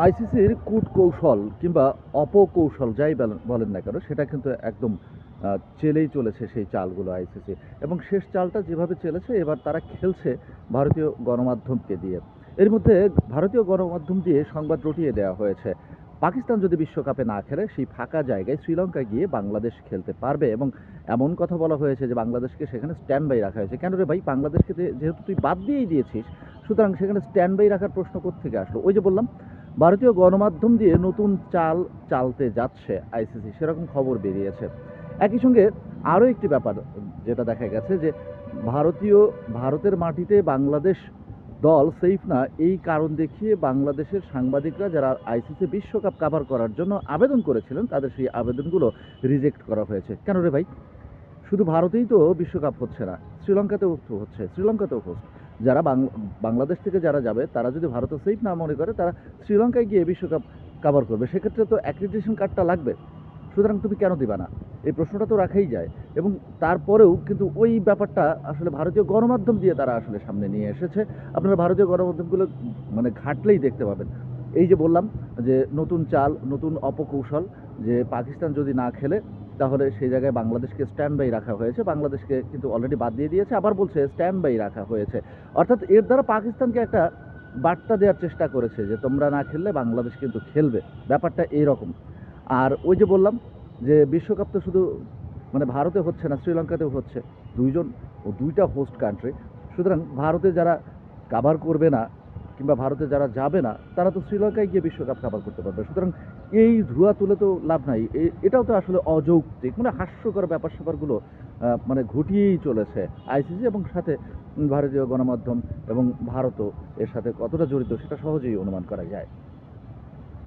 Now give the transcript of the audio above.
আইসিসির কূটকৌশল কিংবা অপকৌশল যাই বলেন না কেন সেটা কিন্তু একদম চেলেই চলেছে সেই চালগুলো আইসিসি। এবং শেষ চালটা যেভাবে চলেছে এবার তারা খেলছে ভারতীয় গণমাধ্যমকে দিয়ে। এর মধ্যে ভারতীয় গণমাধ্যম দিয়ে সংবাদ রটিয়ে দেওয়া হয়েছে পাকিস্তান যদি বিশ্বকাপে না খেলে সেই ফাঁকা জায়গায় শ্রীলঙ্কা গিয়ে বাংলাদেশ খেলতে পারবে। এবং এমন কথা বলা হয়েছে যে বাংলাদেশকে সেখানে স্ট্যান্ড বাই রাখা হয়েছে। কেন রে ভাই, বাংলাদেশকে যেহেতু তুই বাদ দিয়েই দিয়েছিস, সুতরাং সেখানে স্ট্যান্ড বাই রাখার প্রশ্ন কোত্থেকে আসলো? ওই যে বললাম, ভারতীয় গণমাধ্যম দিয়ে নতুন চাল চালতে যাচ্ছে আইসিসি, সেরকম খবর বেরিয়েছে। একই সঙ্গে আরও একটি ব্যাপার যেটা দেখা গেছে যে ভারতীয় ভারতের মাটিতে বাংলাদেশ দল সেফ না, এই কারণ দেখিয়ে বাংলাদেশের সাংবাদিকরা যারা আইসিসি বিশ্বকাপ কাভার করার জন্য আবেদন করেছিলেন তাদের সেই আবেদনগুলো রিজেক্ট করা হয়েছে। কেন রে ভাই, শুধু ভারতেই তো বিশ্বকাপ হচ্ছে না, শ্রীলঙ্কাতেও তো হচ্ছে, শ্রীলঙ্কাতেও হোস্ট। যারা বাংলাদেশ থেকে যারা যাবে তারা যদি ভারতে সেফ না মনে করে তারা শ্রীলঙ্কায় গিয়ে বিশ্বকাপ কাভার করবে, সেক্ষেত্রে তো অ্যাক্রিডিটেশন কার্ডটা লাগবে। সুতরাং তুমি কেন দিবা না, এই প্রশ্নটা তো রাখাই যায়। এবং তারপরেও কিন্তু ওই ব্যাপারটা আসলে ভারতীয় গণমাধ্যম দিয়ে তারা আসলে সামনে নিয়ে এসেছে। আপনারা ভারতীয় গণমাধ্যমগুলো মানে ঘাটলেই দেখতে পাবেন। এই যে বললাম যে নতুন চাল, নতুন অপকৌশল, যে পাকিস্তান যদি না খেলে তাহলে সেই জায়গায় বাংলাদেশকে স্ট্যান্ড বাই রাখা হয়েছে। বাংলাদেশকে কিন্তু অলরেডি বাদ দিয়ে দিয়েছে, আবার বলছে স্ট্যান্ড বাই রাখা হয়েছে। অর্থাৎ এর দ্বারা পাকিস্তানকে একটা বার্তা দেওয়ার চেষ্টা করেছে যে তোমরা না খেললে বাংলাদেশ কিন্তু খেলবে, ব্যাপারটা এইরকম। আর ওই যে বললাম যে বিশ্বকাপ তো শুধু মানে ভারতে হচ্ছে না, শ্রীলঙ্কাতেও হচ্ছে। দুইজন ও দুইটা হোস্ট কান্ট্রি। সুতরাং ভারতে যারা কাভার করবে না কিংবা ভারতে যারা যাবে না তারা তো শ্রীলঙ্কায় গিয়ে বিশ্বকাপ কাভার করতে পারবে। সুতরাং এই ধুয়া তুলে তো লাভ নাই। এটাও তো আসলে অযৌক্তিক, মানে হাস্যকর ব্যাপার স্যাপারগুলো মানে ঘটিয়েই চলেছে আইসিসি। এবং সাথে ভারতীয় গণমাধ্যম এবং ভারতও এর সাথে কতটা জড়িত সেটা সহজেই অনুমান করা যায়।